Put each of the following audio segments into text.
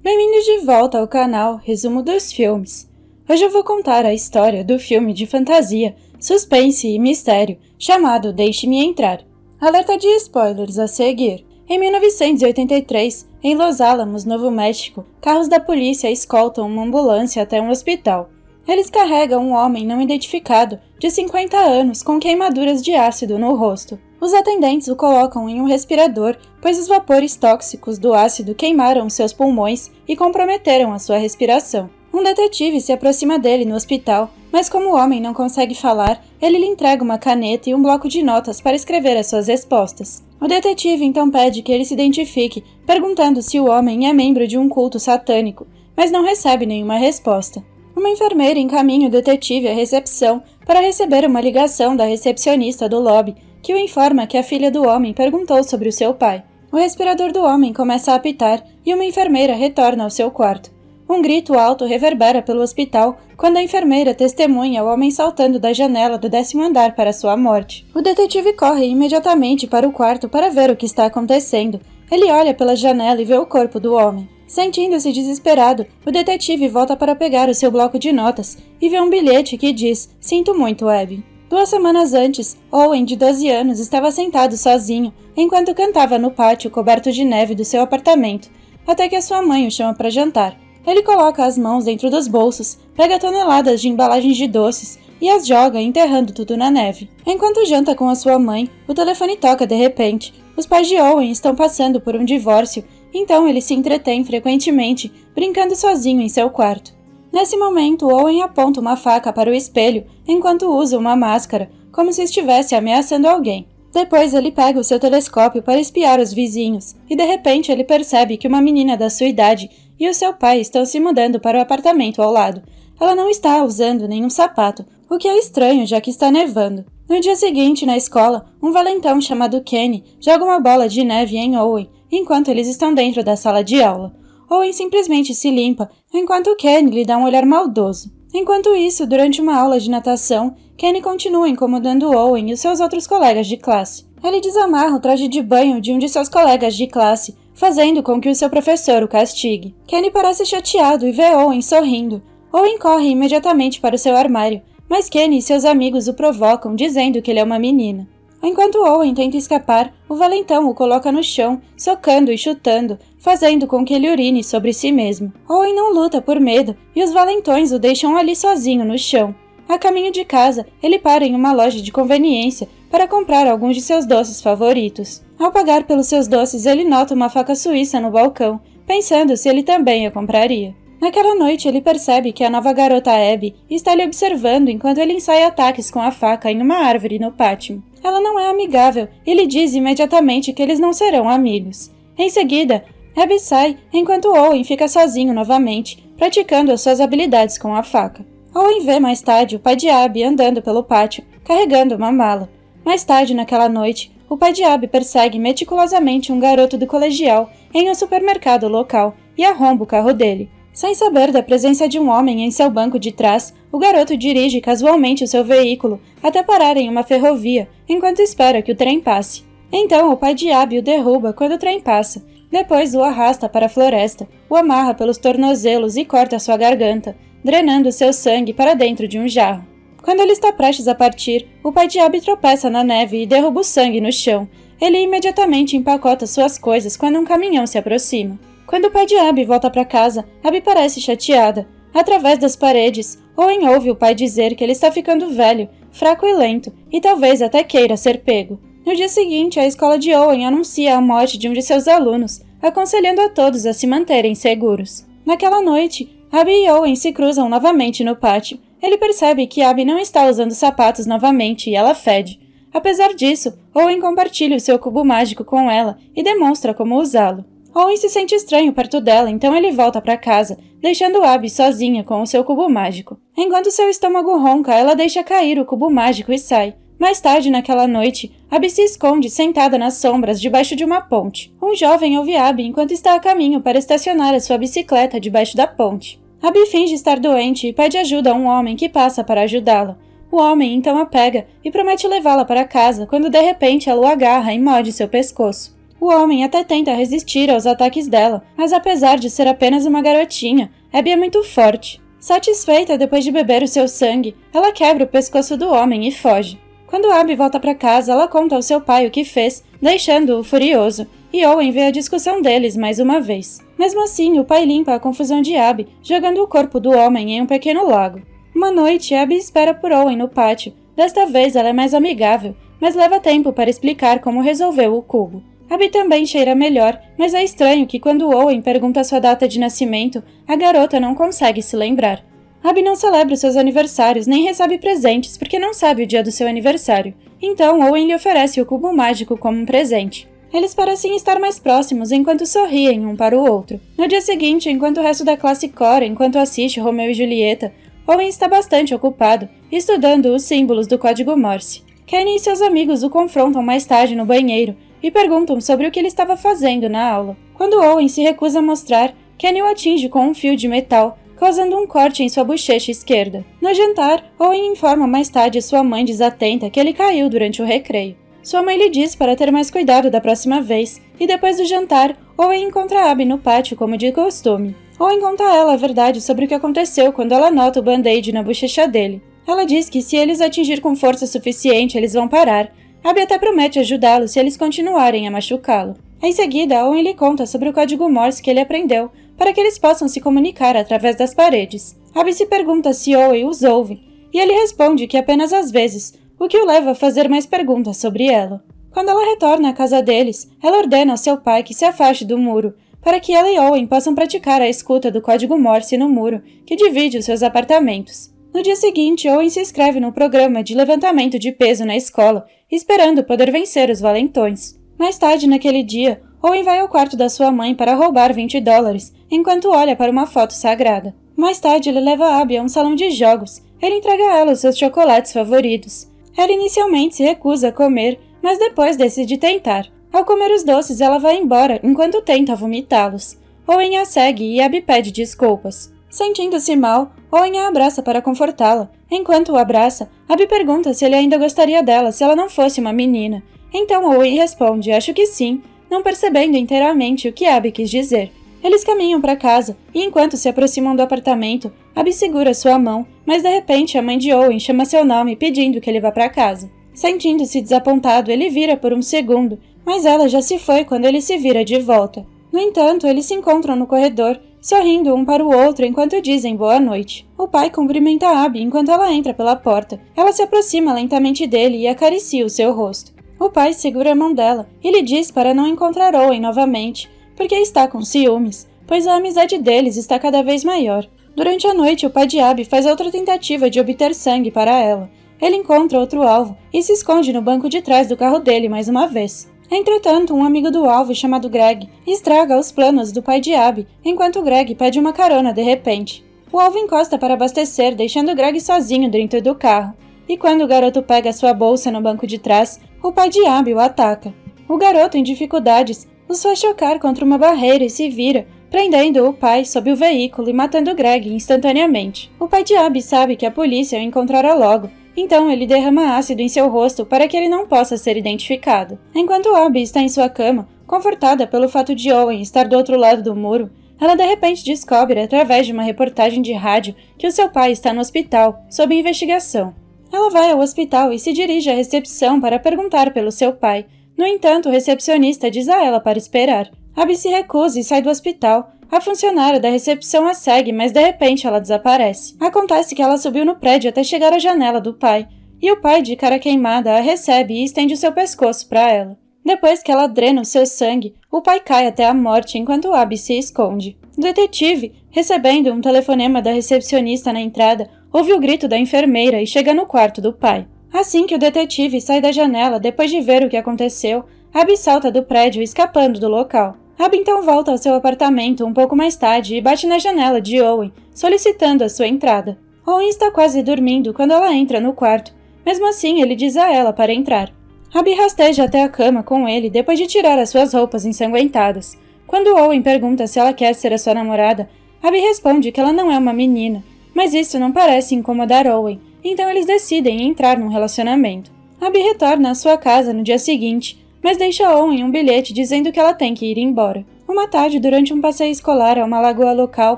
Bem-vindos de volta ao canal Resumo dos Filmes. Hoje eu vou contar a história do filme de fantasia, suspense e mistério chamado Deixe-me Entrar. Alerta de spoilers a seguir. Em 1983, em Los Alamos, Novo México, carros da polícia escoltam uma ambulância até um hospital. Eles carregam um homem não identificado de 50 anos com queimaduras de ácido no rosto. Os atendentes o colocam em um respirador, pois os vapores tóxicos do ácido queimaram seus pulmões e comprometeram a sua respiração. Um detetive se aproxima dele no hospital, mas como o homem não consegue falar, ele lhe entrega uma caneta e um bloco de notas para escrever as suas respostas. O detetive então pede que ele se identifique, perguntando se o homem é membro de um culto satânico, mas não recebe nenhuma resposta. Uma enfermeira encaminha o detetive à recepção para receber uma ligação da recepcionista do lobby, que o informa que a filha do homem perguntou sobre o seu pai. O respirador do homem começa a apitar e uma enfermeira retorna ao seu quarto. Um grito alto reverbera pelo hospital quando a enfermeira testemunha o homem saltando da janela do 10º andar para sua morte. O detetive corre imediatamente para o quarto para ver o que está acontecendo. Ele olha pela janela e vê o corpo do homem. Sentindo-se desesperado, o detetive volta para pegar o seu bloco de notas e vê um bilhete que diz: "Sinto muito, Abby." 2 semanas antes, Owen, de 12 anos, estava sentado sozinho, enquanto cantava no pátio coberto de neve do seu apartamento, até que a sua mãe o chama para jantar. Ele coloca as mãos dentro dos bolsos, pega toneladas de embalagens de doces e as joga, enterrando tudo na neve. Enquanto janta com a sua mãe, o telefone toca de repente. Os pais de Owen estão passando por um divórcio, então ele se entretém frequentemente, brincando sozinho em seu quarto. Nesse momento, Owen aponta uma faca para o espelho, enquanto usa uma máscara, como se estivesse ameaçando alguém. Depois ele pega o seu telescópio para espiar os vizinhos, e de repente ele percebe que uma menina da sua idade e o seu pai estão se mudando para o apartamento ao lado. Ela não está usando nenhum sapato, o que é estranho já que está nevando. No dia seguinte, na escola, um valentão chamado Kenny joga uma bola de neve em Owen, enquanto eles estão dentro da sala de aula. Owen simplesmente se limpa, enquanto Kenny lhe dá um olhar maldoso. Enquanto isso, durante uma aula de natação, Kenny continua incomodando Owen e os seus outros colegas de classe. Ele desamarra o traje de banho de um de seus colegas de classe, fazendo com que o seu professor o castigue. Kenny parece chateado e vê Owen sorrindo. Owen corre imediatamente para o seu armário, mas Kenny e seus amigos o provocam, dizendo que ele é uma menina. Enquanto Owen tenta escapar, o valentão o coloca no chão, socando e chutando, fazendo com que ele urine sobre si mesmo. Owen não luta por medo e os valentões o deixam ali sozinho no chão. A caminho de casa, ele para em uma loja de conveniência para comprar alguns de seus doces favoritos. Ao pagar pelos seus doces, ele nota uma faca suíça no balcão, pensando se ele também a compraria. Naquela noite, ele percebe que a nova garota Abby está lhe observando enquanto ele ensaia ataques com a faca em uma árvore no pátio. Ela não é amigável e lhe diz imediatamente que eles não serão amigos. Em seguida, Abby sai enquanto Owen fica sozinho novamente, praticando as suas habilidades com a faca. Owen vê mais tarde o pai de Abby andando pelo pátio, carregando uma mala. Mais tarde naquela noite, o pai de Abby persegue meticulosamente um garoto do colegial em um supermercado local e arromba o carro dele. Sem saber da presença de um homem em seu banco de trás, o garoto dirige casualmente o seu veículo até parar em uma ferrovia, enquanto espera que o trem passe. Então, o pai de Abby o derruba quando o trem passa. Depois o arrasta para a floresta, o amarra pelos tornozelos e corta sua garganta, drenando seu sangue para dentro de um jarro. Quando ele está prestes a partir, o pai de Abby tropeça na neve e derruba o sangue no chão. Ele imediatamente empacota suas coisas quando um caminhão se aproxima. Quando o pai de Abby volta para casa, Abby parece chateada. Através das paredes, Owen ouve o pai dizer que ele está ficando velho, fraco e lento, e talvez até queira ser pego. No dia seguinte, a escola de Owen anuncia a morte de um de seus alunos, aconselhando a todos a se manterem seguros. Naquela noite, Abby e Owen se cruzam novamente no pátio. Ele percebe que Abby não está usando sapatos novamente e ela fede. Apesar disso, Owen compartilha o seu cubo mágico com ela e demonstra como usá-lo. Owen se sente estranho perto dela, então ele volta para casa, deixando Abby sozinha com o seu cubo mágico. Enquanto seu estômago ronca, ela deixa cair o cubo mágico e sai. Mais tarde naquela noite, Abby se esconde sentada nas sombras debaixo de uma ponte. Um jovem ouve Abby enquanto está a caminho para estacionar a sua bicicleta debaixo da ponte. Abby finge estar doente e pede ajuda a um homem que passa para ajudá-la. O homem então a pega e promete levá-la para casa quando de repente ela o agarra e morde seu pescoço. O homem até tenta resistir aos ataques dela, mas apesar de ser apenas uma garotinha, Abby é muito forte. Satisfeita depois de beber o seu sangue, ela quebra o pescoço do homem e foge. Quando Abby volta para casa, ela conta ao seu pai o que fez, deixando-o furioso, e Owen vê a discussão deles mais uma vez. Mesmo assim, o pai limpa a confusão de Abby, jogando o corpo do homem em um pequeno lago. Uma noite, Abby espera por Owen no pátio. Desta vez ela é mais amigável, mas leva tempo para explicar como resolveu o cubo. Abby também cheira melhor, mas é estranho que quando Owen pergunta sua data de nascimento, a garota não consegue se lembrar. Abby não celebra os seus aniversários nem recebe presentes porque não sabe o dia do seu aniversário. Então Owen lhe oferece o cubo mágico como um presente. Eles parecem estar mais próximos enquanto sorriem um para o outro. No dia seguinte, enquanto o resto da classe cora enquanto assiste Romeu e Julieta, Owen está bastante ocupado, estudando os símbolos do código Morse. Kenny e seus amigos o confrontam mais tarde no banheiro e perguntam sobre o que ele estava fazendo na aula. Quando Owen se recusa a mostrar, Kenny o atinge com um fio de metal, causando um corte em sua bochecha esquerda. No jantar, Owen informa mais tarde sua mãe desatenta que ele caiu durante o recreio. Sua mãe lhe diz para ter mais cuidado da próxima vez, e depois do jantar, Owen encontra Abby no pátio como de costume. Owen conta a ela a verdade sobre o que aconteceu quando ela nota o band-aid na bochecha dele. Ela diz que se eles atingir com força suficiente, eles vão parar. Abby até promete ajudá-lo se eles continuarem a machucá-lo. Em seguida, Owen lhe conta sobre o código Morse que ele aprendeu, para que eles possam se comunicar através das paredes. Abby se pergunta se Owen os ouve, e ele responde que apenas às vezes, o que o leva a fazer mais perguntas sobre ela. Quando ela retorna à casa deles, ela ordena ao seu pai que se afaste do muro, para que ela e Owen possam praticar a escuta do código Morse no muro que divide os seus apartamentos. No dia seguinte, Owen se inscreve no programa de levantamento de peso na escola, esperando poder vencer os valentões. Mais tarde naquele dia, Owen vai ao quarto da sua mãe para roubar $20, enquanto olha para uma foto sagrada. Mais tarde, ele leva Abby a um salão de jogos. Ele entrega a ela os seus chocolates favoritos. Ela inicialmente se recusa a comer, mas depois decide tentar. Ao comer os doces, ela vai embora enquanto tenta vomitá-los. Owen a segue e Abby pede desculpas. Sentindo-se mal, Owen a abraça para confortá-la. Enquanto o abraça, Abby pergunta se ele ainda gostaria dela se ela não fosse uma menina. Então Owen responde, acho que sim, não percebendo inteiramente o que Abby quis dizer. Eles caminham para casa, e enquanto se aproximam do apartamento, Abby segura sua mão, mas de repente a mãe de Owen chama seu nome pedindo que ele vá para casa. Sentindo-se desapontado, ele vira por um segundo, mas ela já se foi quando ele se vira de volta. No entanto, eles se encontram no corredor, sorrindo um para o outro enquanto dizem boa noite. O pai cumprimenta Abby enquanto ela entra pela porta. Ela se aproxima lentamente dele e acaricia o seu rosto. O pai segura a mão dela e lhe diz para não encontrar Owen novamente, porque está com ciúmes, pois a amizade deles está cada vez maior. Durante a noite, o pai de Abby faz outra tentativa de obter sangue para ela. Ele encontra outro alvo e se esconde no banco de trás do carro dele mais uma vez. Entretanto, um amigo do alvo chamado Greg estraga os planos do pai de Abby, enquanto Greg pede uma carona de repente. O alvo encosta para abastecer, deixando Greg sozinho dentro do carro, e quando o garoto pega sua bolsa no banco de trás, o pai de Abby o ataca. O garoto, em dificuldades, os faz chocar contra uma barreira e se vira, prendendo o pai sob o veículo e matando Greg instantaneamente. O pai de Abby sabe que a polícia o encontrará logo, então ele derrama ácido em seu rosto para que ele não possa ser identificado. Enquanto Abby está em sua cama, confortada pelo fato de Owen estar do outro lado do muro, ela de repente descobre, através de uma reportagem de rádio, que o seu pai está no hospital, sob investigação. Ela vai ao hospital e se dirige à recepção para perguntar pelo seu pai. No entanto, o recepcionista diz a ela para esperar. Abby se recusa e sai do hospital. A funcionária da recepção a segue, mas de repente ela desaparece. Acontece que ela subiu no prédio até chegar à janela do pai, e o pai, de cara queimada, a recebe e estende o seu pescoço para ela. Depois que ela drena o seu sangue, o pai cai até a morte enquanto Abby se esconde. O detetive, recebendo um telefonema da recepcionista na entrada, ouve o grito da enfermeira e chega no quarto do pai. Assim que o detetive sai da janela depois de ver o que aconteceu, Abby salta do prédio escapando do local. Abby então volta ao seu apartamento um pouco mais tarde e bate na janela de Owen, solicitando a sua entrada. Owen está quase dormindo quando ela entra no quarto. Mesmo assim, ele diz a ela para entrar. Abby rasteja até a cama com ele depois de tirar as suas roupas ensanguentadas. Quando Owen pergunta se ela quer ser a sua namorada, Abby responde que ela não é uma menina, mas isso não parece incomodar Owen, então eles decidem entrar num relacionamento. Abby retorna à sua casa no dia seguinte. mas deixa Owen um bilhete dizendo que ela tem que ir embora. Uma tarde, durante um passeio escolar a uma lagoa local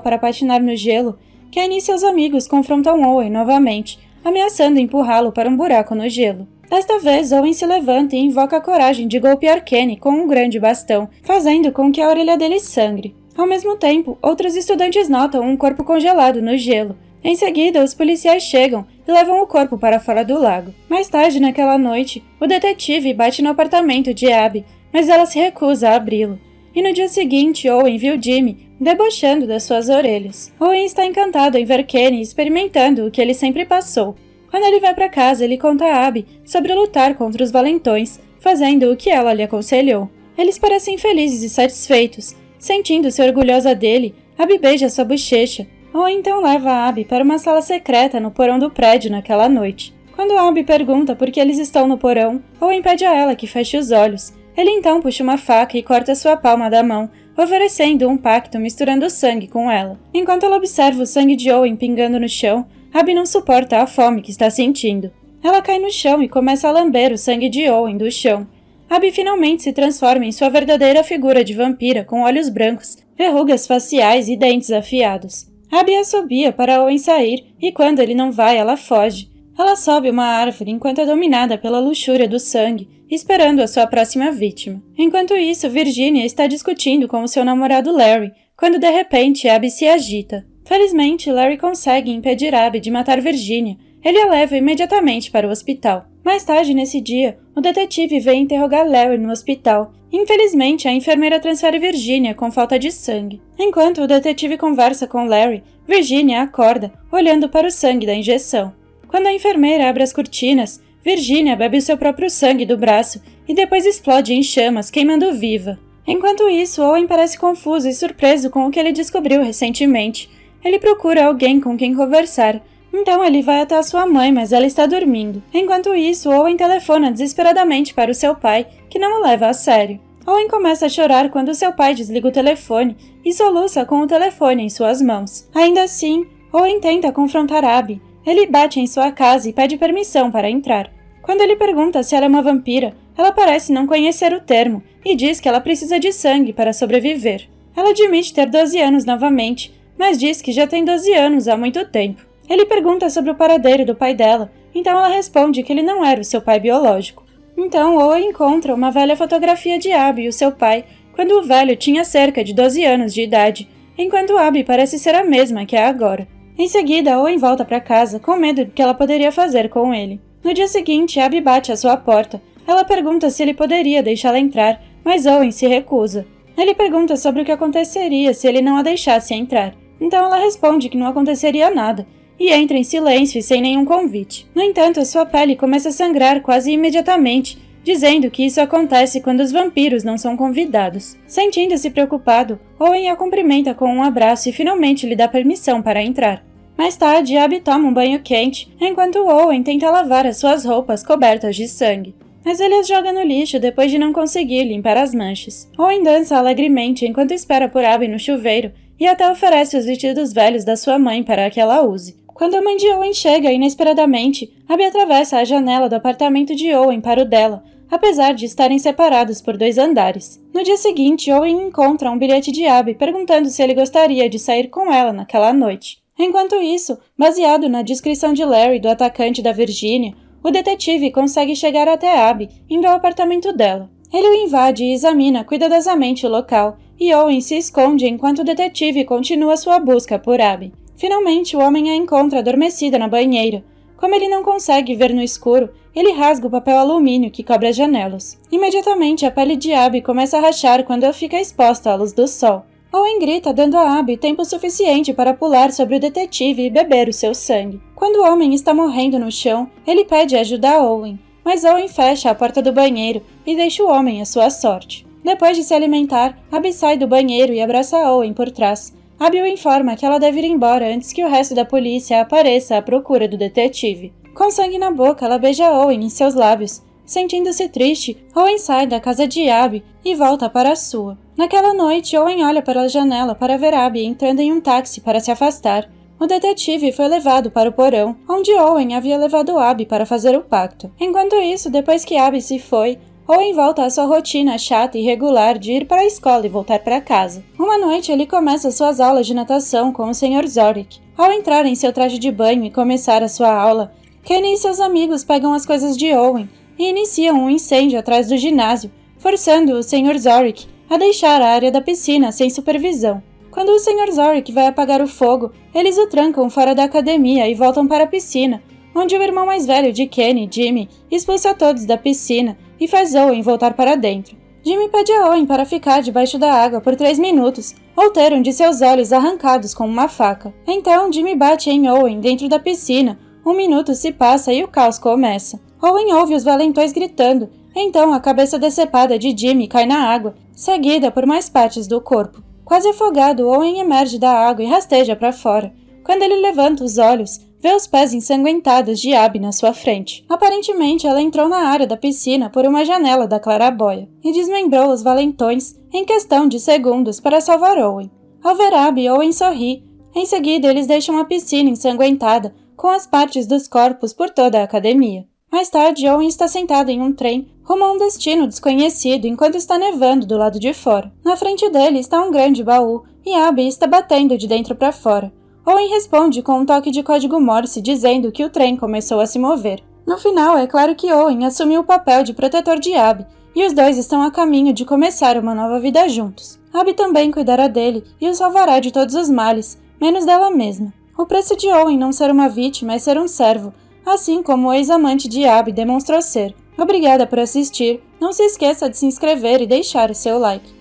para patinar no gelo, Kenny e seus amigos confrontam Owen novamente, ameaçando empurrá-lo para um buraco no gelo. Desta vez, Owen se levanta e invoca a coragem de golpear Kenny com um grande bastão, fazendo com que a orelha dele sangre. Ao mesmo tempo, outros estudantes notam um corpo congelado no gelo. Em seguida, os policiais chegam e levam o corpo para fora do lago. Mais tarde naquela noite, o detetive bate no apartamento de Abby, mas ela se recusa a abri-lo. E no dia seguinte, Owen viu Jimmy debochando das suas orelhas. Owen está encantado em ver Kenny experimentando o que ele sempre passou. Quando ele vai para casa, ele conta a Abby sobre lutar contra os valentões, fazendo o que ela lhe aconselhou. Eles parecem felizes e satisfeitos. Sentindo-se orgulhosa dele, Abby beija sua bochecha. Owen então leva a Abby para uma sala secreta no porão do prédio naquela noite. Quando Abby pergunta por que eles estão no porão, Owen pede a ela que feche os olhos. Ele então puxa uma faca e corta sua palma da mão, oferecendo um pacto misturando sangue com ela. Enquanto ela observa o sangue de Owen pingando no chão, Abby não suporta a fome que está sentindo. Ela cai no chão e começa a lamber o sangue de Owen do chão. Abby finalmente se transforma em sua verdadeira figura de vampira com olhos brancos, verrugas faciais e dentes afiados. Abby assobia para Owen sair e quando ele não vai, ela foge. Ela sobe uma árvore enquanto é dominada pela luxúria do sangue, esperando a sua próxima vítima. Enquanto isso, Virginia está discutindo com o seu namorado Larry, quando de repente Abby se agita. Felizmente, Larry consegue impedir Abby de matar Virginia. Ele a leva imediatamente para o hospital. Mais tarde nesse dia, o detetive vem interrogar Larry no hospital. Infelizmente, a enfermeira transfere Virginia com falta de sangue. Enquanto o detetive conversa com Larry, Virginia acorda, olhando para o sangue da injeção. Quando a enfermeira abre as cortinas, Virginia bebe o seu próprio sangue do braço e depois explode em chamas, queimando viva. Enquanto isso, Owen parece confuso e surpreso com o que ele descobriu recentemente. Ele procura alguém com quem conversar. Então ele vai até a sua mãe, mas ela está dormindo. Enquanto isso, Owen telefona desesperadamente para o seu pai, que não o leva a sério. Owen começa a chorar quando seu pai desliga o telefone e soluça com o telefone em suas mãos. Ainda assim, Owen tenta confrontar Abby. Ele bate em sua casa e pede permissão para entrar. Quando ele pergunta se ela é uma vampira, ela parece não conhecer o termo e diz que ela precisa de sangue para sobreviver. Ela admite ter 12 anos novamente, mas diz que já tem 12 anos há muito tempo. Ele pergunta sobre o paradeiro do pai dela, então ela responde que ele não era o seu pai biológico. Então Owen encontra uma velha fotografia de Abby e o seu pai, quando o velho tinha cerca de 12 anos de idade, enquanto Abby parece ser a mesma que é agora. Em seguida, Owen volta para casa com medo do que ela poderia fazer com ele. No dia seguinte, Abby bate à sua porta. Ela pergunta se ele poderia deixá-la entrar, mas Owen se recusa. Ele pergunta sobre o que aconteceria se ele não a deixasse entrar. Então ela responde que não aconteceria nada, e entra em silêncio e sem nenhum convite. No entanto, sua pele começa a sangrar quase imediatamente, dizendo que isso acontece quando os vampiros não são convidados. Sentindo-se preocupado, Owen a cumprimenta com um abraço e finalmente lhe dá permissão para entrar. Mais tarde, Abby toma um banho quente, enquanto Owen tenta lavar as suas roupas cobertas de sangue. Mas ele as joga no lixo depois de não conseguir limpar as manchas. Owen dança alegremente enquanto espera por Abby no chuveiro e até oferece os vestidos velhos da sua mãe para que ela use. Quando a mãe de Owen chega inesperadamente, Abby atravessa a janela do apartamento de Owen para o dela, apesar de estarem separados por 2 andares. No dia seguinte, Owen encontra um bilhete de Abby perguntando se ele gostaria de sair com ela naquela noite. Enquanto isso, baseado na descrição de Larry do atacante da Virginia, o detetive consegue chegar até Abby, indo ao apartamento dela. Ele o invade e examina cuidadosamente o local, e Owen se esconde enquanto o detetive continua sua busca por Abby. Finalmente, o homem a encontra adormecida na banheira. Como ele não consegue ver no escuro, ele rasga o papel alumínio que cobre as janelas. Imediatamente, a pele de Abby começa a rachar quando ela fica exposta à luz do sol. Owen grita dando a Abby tempo suficiente para pular sobre o detetive e beber o seu sangue. Quando o homem está morrendo no chão, ele pede ajuda a Owen, mas Owen fecha a porta do banheiro e deixa o homem à sua sorte. Depois de se alimentar, Abby sai do banheiro e abraça Owen por trás. Abby o informa que ela deve ir embora antes que o resto da polícia apareça à procura do detetive. Com sangue na boca, ela beija Owen em seus lábios. Sentindo-se triste, Owen sai da casa de Abby e volta para a sua. Naquela noite, Owen olha pela janela para ver Abby entrando em um táxi para se afastar. O detetive foi levado para o porão, onde Owen havia levado Abby para fazer o pacto. Enquanto isso, depois que Abby se foi, Owen volta à sua rotina chata e irregular de ir para a escola e voltar para casa. Uma noite, ele começa suas aulas de natação com o Sr. Zorik. Ao entrar em seu traje de banho e começar a sua aula, Kenny e seus amigos pegam as coisas de Owen e iniciam um incêndio atrás do ginásio, forçando o Sr. Zorik a deixar a área da piscina sem supervisão. Quando o Sr. Zorik vai apagar o fogo, eles o trancam fora da academia e voltam para a piscina, onde o irmão mais velho de Kenny, Jimmy, expulsa todos da piscina e faz Owen voltar para dentro. Jimmy pede a Owen para ficar debaixo da água por 3 minutos, ou ter um de seus olhos arrancados com uma faca. Então, Jimmy bate em Owen dentro da piscina. 1 minuto se passa e o caos começa. Owen ouve os valentões gritando, então a cabeça decepada de Jimmy cai na água, seguida por mais partes do corpo. Quase afogado, Owen emerge da água e rasteja para fora. Quando ele levanta os olhos, vê os pés ensanguentados de Abby na sua frente. Aparentemente, ela entrou na área da piscina por uma janela da claraboia e desmembrou os valentões em questão de segundos para salvar Owen. Ao ver Abby, Owen sorri. Em seguida, eles deixam a piscina ensanguentada com as partes dos corpos por toda a academia. Mais tarde, Owen está sentado em um trem rumo a um destino desconhecido enquanto está nevando do lado de fora. Na frente dele está um grande baú e Abby está batendo de dentro para fora. Owen responde com um toque de código Morse dizendo que o trem começou a se mover. No final, é claro que Owen assumiu o papel de protetor de Abby e os dois estão a caminho de começar uma nova vida juntos. Abby também cuidará dele e o salvará de todos os males, menos dela mesma. O preço de Owen não ser uma vítima é ser um servo, assim como o ex-amante de Abby demonstrou ser. Obrigada por assistir, não se esqueça de se inscrever e deixar o seu like.